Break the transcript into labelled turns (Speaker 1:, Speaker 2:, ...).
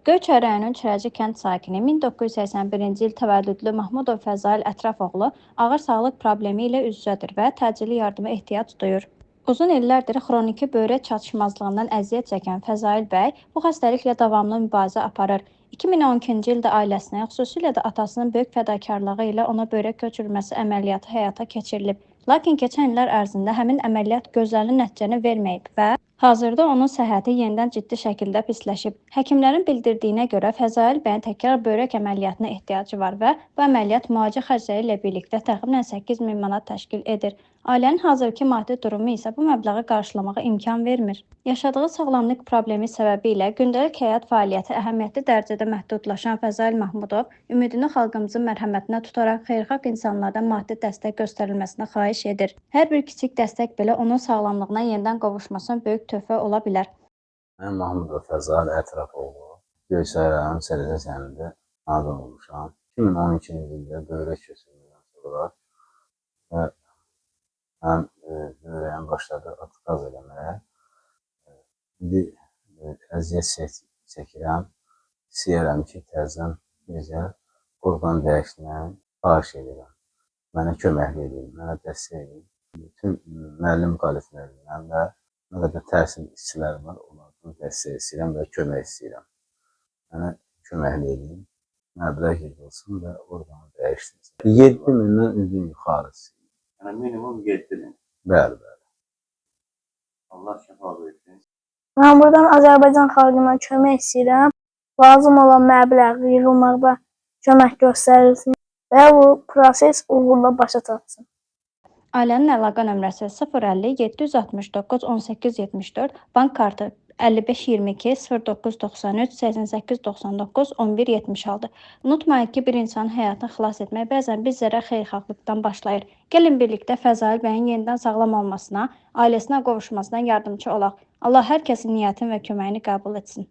Speaker 1: Göyçay rayonunun Çörəci kənd sakini 1981-ci il təvəllüdlü Mahmudov Fəzail Ətrafoğlu ağır sağlıq problemi ilə üz-üzədir və təcili yardıma ehtiyac duyur. Uzun illərdir xroniki böyrək çatışmazlığından əziyyət çəkən Fəzail bəy bu xəstəliklə davamlı mübarizə aparır. 2012-ci ildə ailəsinə, xüsusilə də atasının böyük fədakarlığı ilə ona böyrək köçürülməsi əməliyyatı həyata keçirilib. Lakin keçən illər ərzində həmin əməliyyat gözlənilən nəticəni verməyib və hazırda onun səhhəti yenidən ciddi şəkildə pisləşib. Həkimlərin bildirdiyinə görə Fəzail bəyin təkrar böyrək əməliyyatına ehtiyacı var və bu əməliyyat müalicə xərcləri ilə birlikdə təxminən 8.000 manat təşkil edir. Ailənin hazırki maddi durumu isə bu məbləği qarşılamağa imkan vermir. Yaşadığı sağlamlıq problemi səbəbilə gündəlik həyat fəaliyyəti əhəmiyyətli dərəcədə məhdudlaşan Fəzail Mahmudov ümidini xalqımızın mərhəmətinə tutaraq xeyirxah insanlardan maddi dəstək göstərilməsini xahiş edir. Hər bir kiçik dəstək belə onun sağlamlığına yenidən qovuşmasına böyük töhfə ola bilər.
Speaker 2: Mən Mahmudov Fəzail Ətrafoğlu, Göyçay rayonu Çörəci kəndində anadan olmuşam. 2012-ci ildə böyrək köçürülmədən sonra və mən böyrəyim başladı atkaz eləməyə. İndi əziyyət çəkirəm. İstəyirəm ki, təzədən necə orqan dəyişdirməni xahiş edirəm. Mənə kömək edin, mənə dəstək edin. Bütün müəllim kollektivlərindən və nə qədər təhsil işçiləri var, onlardan dəstək istəyirəm və kömək istəyirəm. Mənə kömək edin, məbləğ yığılsın və orqanı dəyişdirsin. 7.000-dən üzün yuxarısı.
Speaker 3: Yəni minimum 7.000.
Speaker 2: Bəli, bəli.
Speaker 3: Allah şəfa versin.
Speaker 4: Mən buradan Azərbaycan xalqına kömək istəyirəm. Lazım olan məbləğ yığılmaqda kömək göstərilsin və bu proses uğurla başa çatsın.
Speaker 1: Ailənin əlaqə nömrəsi 050 769 1874, bank kartı 5522 0993 8899 1176. Unutmayın ki, bir insanın həyatını xilas etmək bəzən bizlərə xeyirxahlıqdan başlayır. Gəlin birlikdə Fəzail bəyin yenidən sağlam olmasına, ailəsinə qovuşmasına yardımcı olaq. Allah hər kəsin niyyətini və köməyini qəbul etsin.